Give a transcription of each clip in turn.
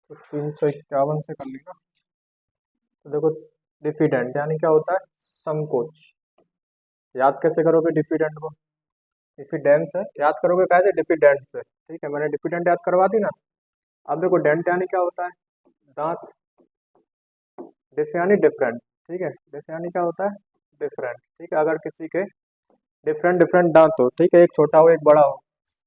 तो 351 से कर ली ना। तो देखो डिफिडेंट यानी क्या होता है, संकोच। याद कैसे करोगे डिफिडेंट को, डिफिडेंस है याद करोगे कैसे, डिफिडेंट से। ठीक है, मैंने डिफिडेंट याद करवा दी ना। अब देखो डेंट यानी क्या होता है, दांत। डिस यानी डिफरेंट। ठीक है, डिस यानी क्या होता है, डिफरेंट। ठीक है, अगर किसी के डिफरेंट डिफरेंट दांत हो, ठीक है, एक छोटा हो एक बड़ा हो,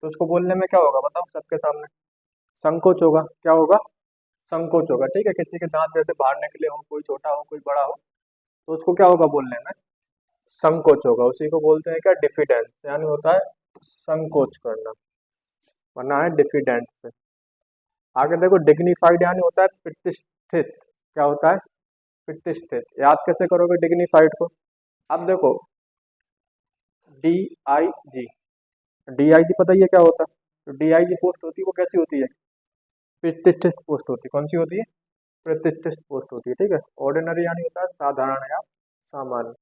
तो उसको बोलने में क्या होगा बताओ सबके सामने, संकोच होगा। क्या होगा, संकोच होगा। ठीक है, किसी के दांत जैसे बाहर निकले हो, कोई छोटा हो कोई बड़ा हो, तो उसको क्या होगा बोलने में, संकोच होगा। उसी को बोलते हैं क्या, डिफिडेंस, यानी होता है संकोच करना, वरना है डिफिडेंट से। आगे देखो डिग्निफाइड यानी होता है प्रतिष्ठित। क्या होता है, प्रतिष्ठित। याद कैसे करोगे डिग्निफाइड को, अब देखो D I ji, D I जी पता ही है क्या होता है। तो डी आई जी पोस्ट होती है वो कैसी होती है, प्रतिष्ठित पोस्ट होती है। कौन सी होती है, प्रतिष्ठित पोस्ट होती है। ठीक है, ऑर्डिनरी यानी होता है साधारण या सामान्य।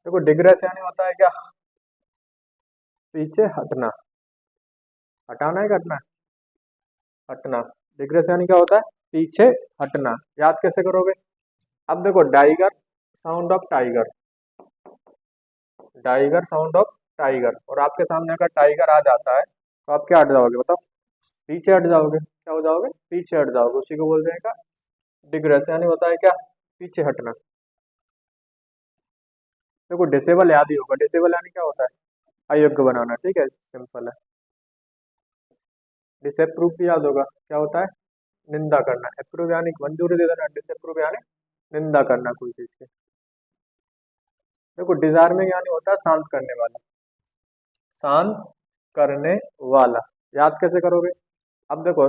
देखो डिग्रेस यानी होता है क्या, पीछे हटना, हटाना है कि हटना है, हटना। डिग्रेस यानी क्या होता है, पीछे हटना। याद कैसे करोगे, अब देखो tiger sound of tiger, tiger sound of tiger, और आपके सामने अगर टाइगर आ जाता है तो आप क्या हट जाओगे बताओ, पीछे हट जाओगे। क्या हो जाओगे, पीछे हट जाओगे। उसी को बोलते हैं क्या, डिग्रेस यानी होता है क्या, पीछे हटना। देखो डिसेबल याद ही होगा, डिसेबल यानी क्या होता है, अयोग्य बनाना। ठीक है, सिंपल है। डिसअप्रूव भी याद होगा, क्या होता है, निंदा करना। अप्रूव यानी मंजूरी दे देना, डिसअप्रूव यानी निंदा करना कोई चीज की। देखो डिजार्मिंग यानी होता है शांत करने वाला, शांत करने वाला। याद कैसे करोगे, अब देखो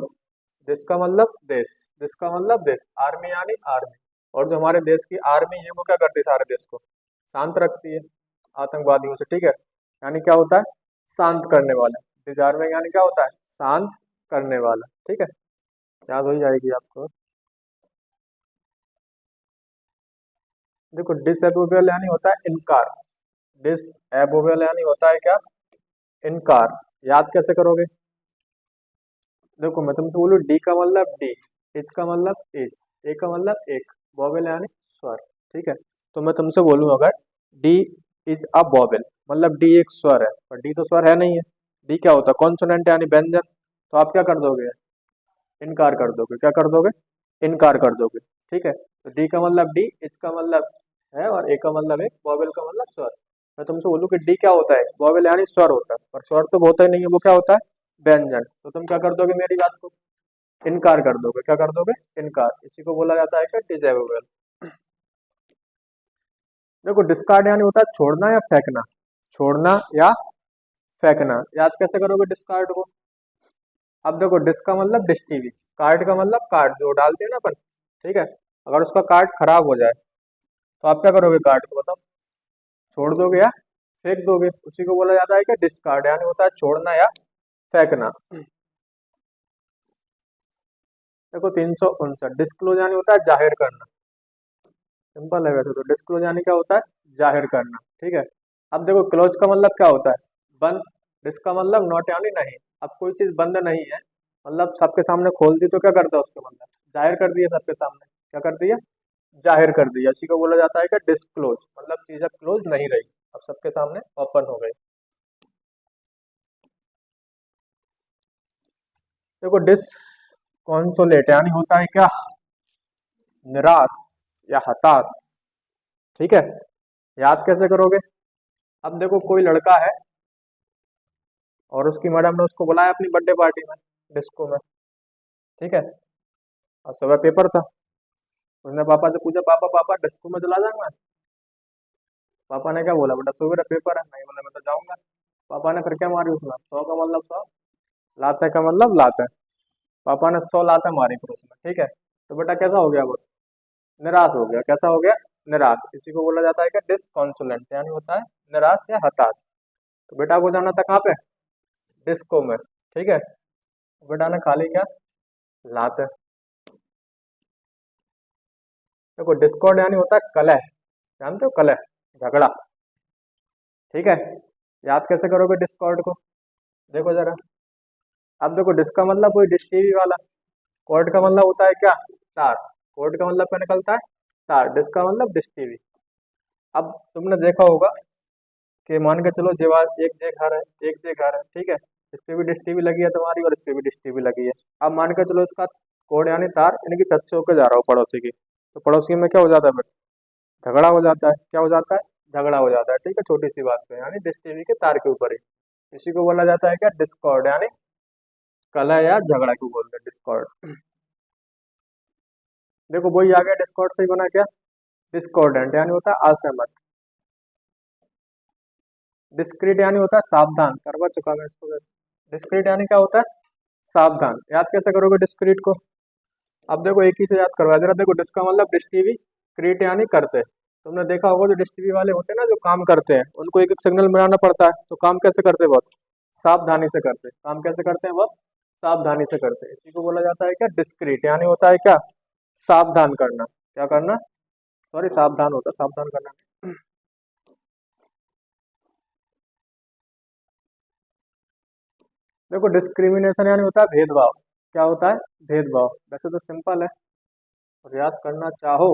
देश का मतलब देश, देश का मतलब देश, आर्मी यानी आर्मी। और जो हमारे देश की आर्मी है वो क्या करती है, सारे देश को शांत रखती है आतंकवादियों से। ठीक है, यानी क्या होता है, शांत करने वाला। डिजार्मिंग यानी क्या होता है, शांत करने वाला। ठीक है, याद हो ही जाएगी आपको। देखो डिसएबल यानी होता है इनकार, डिसएबल यानी होता है क्या, इनकार। याद कैसे करोगे, देखो मैं तुमसे बोलूँ डी का मतलब डी, एच का मतलब एच, ए का मतलब एक, वॉवेल यानी स्वर। ठीक है, तो मैं तुमसे बोलूँ अगर डी इज अ वॉवेल, मतलब डी एक स्वर है, पर डी तो स्वर है नहीं है। डी क्या होता है, कॉन्सोनेंट यानी व्यंजन। तो आप क्या कर दोगे, इनकार कर दोगे। क्या कर दोगे, इनकार कर दोगे। ठीक है, तो डी का मतलब डी, एच का मतलब है, और ए का मतलब एक, वॉवेल का मतलब स्वर। मैं तुमसे बोलूँ कि डी क्या होता है, वॉवेल यानी स्वर होता है, पर स्वर तो होता ही नहीं है, वो क्या होता है, व्यंजन। तो तुम क्या कर दोगे मेरी बात को, इनकार कर दोगे। क्या कर दोगे, इनकार। इसी को बोला जाता है क्या, डिजेबल। देखो डिस्कार्ड यानी होता है छोड़ना या फेंकना, छोड़ना या फेंकना। याद कैसे करोगे डिस्कार्ड को, अब देखो डिस का मतलब डिश टीवी, कार्ड का मतलब कार्ड जो डालते हैं ना अपन। ठीक है, अगर उसका कार्ड खराब हो जाए तो आप क्या करोगे, कार्ड को बताओ, छोड़ दोगे या फेंक दोगे। उसी को बोला जाता है कि डिस्कार्ड, यानी होता है छोड़ना या फेंकना। देखो 359, डिस्क्लोज यानी होता है जाहिर करना। सिंपल है वैसे तो, डिस्क्लोज यानी क्या होता है, जाहिर करना। ठीक है, अब देखो क्लोज का मतलब क्या होता है, बंद। डिस का मतलब नॉट यानी नहीं। अब कोई चीज बंद नहीं है, मतलब सबके सामने खोल दी, तो क्या करता है उसका मतलब, जाहिर कर दिया सबके सामने। क्या कर दिया, जाहिर कर दिया। इसी को बोला जाता है कि डिस्क्लोज, मतलब चीज अब क्लोज नहीं रही, अब सबके सामने ओपन हो गई। देखो डिस कॉन्सोलेट यानी होता है क्या, निराश या हताश। ठीक है, याद कैसे करोगे, अब देखो कोई लड़का है और उसकी मैडम ने उसको बुलाया अपनी बर्थडे पार्टी में, डिस्को में। ठीक है, और सुबह पेपर था, उसने पापा से पूछा, पापा पापा डिस्को में चला जाऊंगा। पापा ने क्या बोला, बेटा सुबह पेपर है, नहीं बोला मैं तो जाऊंगा। पापा ने फिर क्या मारी उसमें, 100 का मतलब 100, लाते का मतलब लाते। पापा ने 100 लाते मारी फिर उसमें। ठीक है, तो बेटा कैसा हो गया वो, निराश हो गया। कैसा हो गया, निराश। इसी को बोला जाता है कि डिसकॉन्सोलेंट, यानी होता है निराश या हताश। तो बेटा को जाना था कहाँ पे, डिस्को में। ठीक है, तो बेटा ने खा ली क्या, लाते। देखो डिस्कॉर्ड यानी होता है कलह, जानते हो कलह, झगड़ा। ठीक है, याद कैसे करोगे डिस्कॉर्ड को, देखो जरा, अब देखो डिस्क का मतलब कोई डिश टीवी वाला, कॉर्ड का मतलब होता है क्या, तार। कॉर्ड का मतलब क्या निकलता है, तार। डिश का मतलब डिश टीवी। अब तुमने देखा होगा कि मान के चलो दीवार एक जे घर है, एक जे घर है, ठीक है। इस पे भी डिश टीवी लगी है तुम्हारी और इस पे भी डिश टीवी लगी है। अब मान के चलो इसका कोड यानी तार इनकी छत से होकर जा रहा हो पड़ोसी की, तो पड़ोसी में क्या हो जाता है फिर, झगड़ा हो जाता है। क्या हो जाता है, झगड़ा हो जाता है, ठीक है, छोटी सी बात पे, यानी डिश टीवी के तार के ऊपर ही। इसी को बोला जाता है क्या, डिस्कॉर्ड, यानी कलह या झगड़ा को बोलते हैं डिस्कॉर्ड। देखो वही आ गया, डिस्कॉर्ड से ही बना क्या, डिस्कॉर्डेंट यानी होता है असहमत। डिस्क्रीट यानी होता है सावधान, करवा चुका मैं इसको। डिस्क्रीट यानी क्या होता है, सावधान। याद कैसे करोगे डिस्क्रीट को, अब देखो एक ही से याद करवा दे रहा। देखो डिस का मतलब डिश टीवी, क्रीट यानी करते। तुमने देखा होगा जो डिश टीवी वाले होते हैं ना, जो काम करते हैं, उनको एक एक सिग्नल बनाना पड़ता है, तो काम कैसे करते हैं, बहुत सावधानी से करते हैं। काम कैसे करते हैं, बहुत सावधानी से करते हैं। इसी को बोला जाता है क्या, डिस्क्रीट, यानी होता है क्या, सावधान करना। क्या करना, सॉरी सावधान होता है, सावधान करना। देखो डिस्क्रिमिनेशन यानी होता है भेदभाव। क्या होता है, भेदभाव। वैसे तो सिंपल है, और याद करना चाहो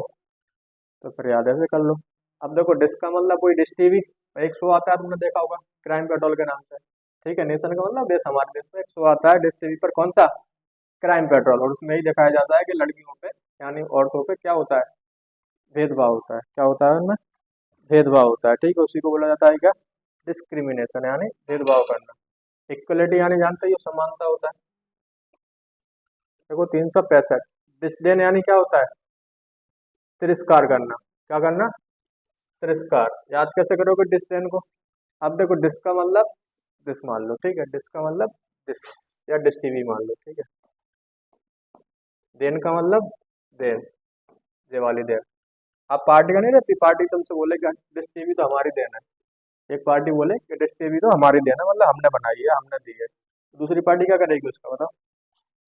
तो फिर याद ऐसे कर लो। अब देखो डिस का मतलब वही डिश टीवी। एक शो आता है, तुमने देखा होगा, क्राइम पेट्रोल के नाम से, ठीक है। नेशन का मतलब देश, हमारे देश में एक शो आता है डिश टीवी पर, कौन सा, क्राइम पेट्रोल। और उसमें ही दिखाया जाता है कि लड़कियों पे यानी औरतों पे क्या होता है, भेदभाव होता है। क्या होता है उनमें, भेदभाव होता है, ठीक है। उसी को बोला जाता है क्या, डिस्क्रिमिनेशन, यानी भेदभाव करना। इक्वलिटी यानी जानते ही हो, समानता होता है। देखो 365, डिसडेन यानी क्या होता है, तिरस्कार करना। क्या करना, तिरस्कार। याद कैसे करोगे डिसडेन को, अब देखो डिस का मतलब डिस मान लो, ठीक है, डिस का मतलब डिस या डिश टीवी मान लो, ठीक है। देन का मतलब देन, दिवाली देन। अब पार्टी का नहीं रहती, पार्टी तुमसे बोले कि डिश टीवी तो हमारी देन है, एक पार्टी बोले कि डिश टीवी तो हमारी देन है, मतलब हमने बनाई है, हमने दी है। दूसरी पार्टी क्या करेगी उसका, बताओ,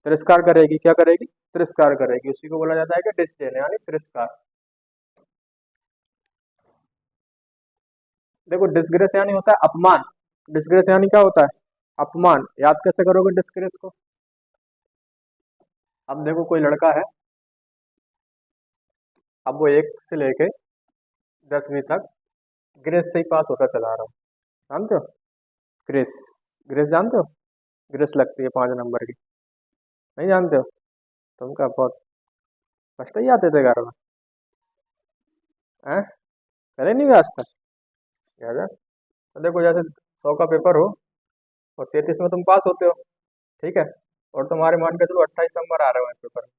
तिरस्कार करेगी। क्या करेगी, तिरस्कार करेगी। उसी को बोला जाता है कि डिश देन यानी तिरस्कार। देखो डिस्ग्रेस यानी होता है अपमान। डिस्ग्रेस यानी क्या होता है, अपमान। याद कैसे करोगे डिस्ग्रेस को, अब देखो कोई लड़का है, अब वो 1 से लेके 10वीं तक ग्रेस से ही पास होता चला रहा हूँ। जानते हो ग्रेस, ग्रेस जानते हो, ग्रेस लगती है 5 नंबर की, नहीं जानते हो, तुम क्या बहुत फर्स्ट ही आते थे घर में, हैं, करे नहीं गए आज तक, याद है। तो देखो जैसे 100 का पेपर हो और 33 में तुम पास होते हो, ठीक है, और तुम्हारे मान के चलो 28 नंबर आ रहे हो इस पेपर में,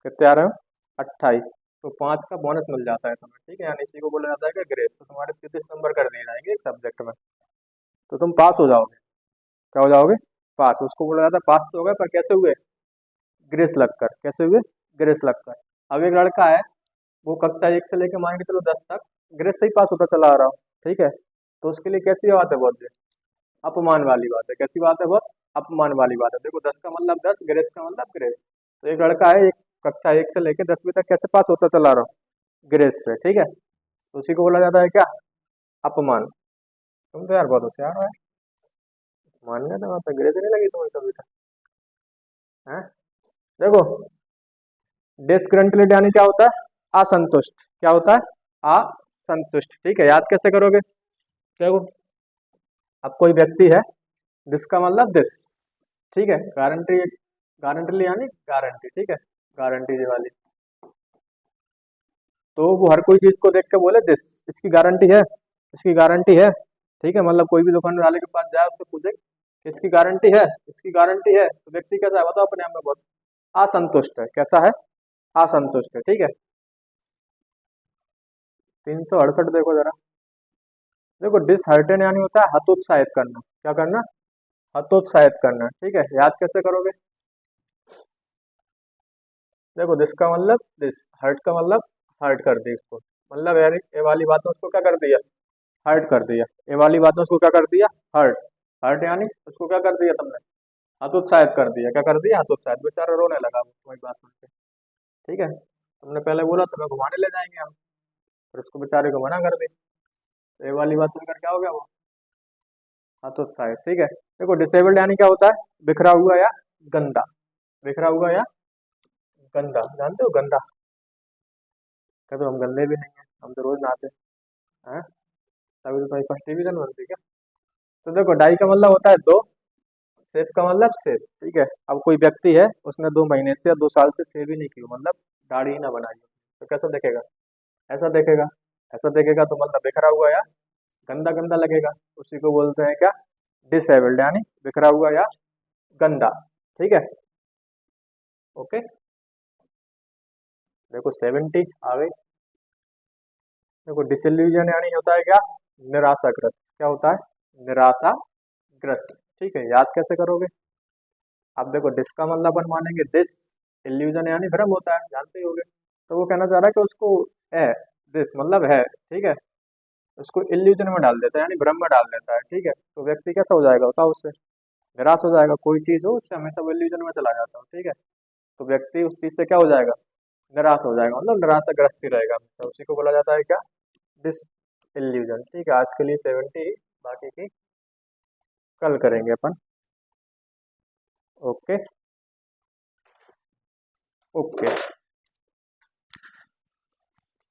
कितने आ रहे हो, 28, तो 5 का बोनस मिल जाता है तुम्हें, ठीक है। यानी इसी को बोला जाता है कि ग्रेस। तो तुम्हारे 33 नंबर कर दिए जाएंगे एक सब्जेक्ट में, तो तुम पास हो जाओगे। क्या हो जाओगे, पास। उसको बोला जाता है पास तो हो गए, पर कैसे हुए, ग्रेस लगकर। कैसे हुए, ग्रेस लगकर। अब एक लड़का है, वो कक्षा 1 से लेकर मान के चलो 10 तक ग्रेस से ही पास होता चला आ रहा हूँ, ठीक है। तो उसके लिए कैसी बात है, बहुत अपमान वाली बात है। कैसी बात है, बहुत अपमान वाली बात है। देखो 10 का मतलब 10, ग्रेस का मतलब ग्रेस। तो एक लड़का है, एक कक्षा 1 से लेकर 10वीं तक कैसे पास होता चला रहा हूँ, ग्रेस से, ठीक है। तो उसी को बोला जाता है क्या, अपमान। तुम तो यार बहुत होशियार हो यार, मान गया था, तो ग्रेस नहीं लगी तुम्हें कभी तक, हैं। देखो डिसग्रंटल्ड यानी क्या होता है, असंतुष्ट। क्या होता है, असंतुष्ट, ठीक है। याद कैसे करोगे, देखो अब कोई व्यक्ति है, जिसका मतलब दिस, ठीक है, गारंटी, गारंटी यानी गारंटी, ठीक है, गारंटी वाली। तो वो हर कोई चीज को देख के बोले दिस, इसकी गारंटी है, इसकी गारंटी है, ठीक है। मतलब कोई भी दुकान वाले के पास जाए, उससे पूछे कि इसकी गारंटी है, इसकी गारंटी है, तो व्यक्ति कैसा है बताओ, अपने आप में बहुत असंतुष्ट है। कैसा है, असंतुष्ट है, ठीक है। 368 देखो जरा। देखो डिसहर्टन यानी होता है हतोत्साहित करना। क्या करना, हतोत्साहित करना, ठीक है। याद कैसे करोगे, देखो दिस का मतलब दिस, हर्ट का मतलब हर्ट कर दी उसको, मतलब यार ये वाली बात में उसको क्या कर दिया, हर्ट कर दिया। ये वाली बात में उसको क्या कर दिया, हर्ट। हर्ट यानी उसको क्या कर दिया तुमने, हतोत्साहित कर दिया। क्या कर दिया, हतोत्साहित। बेचारा रोने लगा वो तुम्हारी बात सुन के, ठीक है। तुमने पहले बोला तुम्हें घुमाने ले जाएंगे हम, फिर उसको बेचारे को मना कर दी, तो ये वाली बात सुनकर क्या हो गया वो, हतोत्साहित, ठीक है। देखो डिसेबल्ड यानी क्या होता है, बिखरा हुआ या गंदा। बिखरा हुआ या गंदा, जानते हो गंदा? क्या तो हम गंदे भी नहीं है, हम तो रोज नहाते हैं। तभी तो भाई फर्स्ट डिवीजन बनती है क्या? तो देखो डाई का मतलब होता है दो, सेफ का मतलब सेफ, ठीक है। अब कोई व्यक्ति है, उसने 2 महीने से या 2 साल से सेव ही नहीं की, मतलब दाढ़ी ही ना बनाई हो, तो कैसा देखेगा? ऐसा देखेगा। ऐसा देखेगा तो मतलब बिखरा हुआ या गंदा गंदा लगेगा। उसी को बोलते हैं क्या? डिसेबल्ड, यानी बिखरा हुआ या गंदा। ठीक है, ओके। देखो 70 आ गई। देखो डिसइल्यूजन यानी होता है क्या? निराशाग्रस्त। क्या होता है? निराशाग्रस्त। ठीक है, याद कैसे करोगे? अब देखो डिस का मतलब अपन मानेंगे दिस, इल्यूजन यानी भ्रम होता है, जानते ही होगे। तो वो कहना चाह रहा है कि उसको है, दिस मतलब है, ठीक है, उसको इल्यूजन में डाल देता है, यानी भ्रम में डाल देता है, ठीक है। तो व्यक्ति कैसा हो जाएगा बताओ? उससे निराश हो जाएगा। कोई चीज हो उससे हमेशा वो इल्यूजन में चला जाता है, ठीक है। तो व्यक्ति उस चीज से क्या हो जाएगा? निराश हो जाएगा, मतलब निराशाग्रस्त ही रहेगा हमेशा। उसी को बोला जाता है क्या? Disillusion. ठीक है, आज के लिए 70, बाकी की कल करेंगे अपन। ओके। ओके।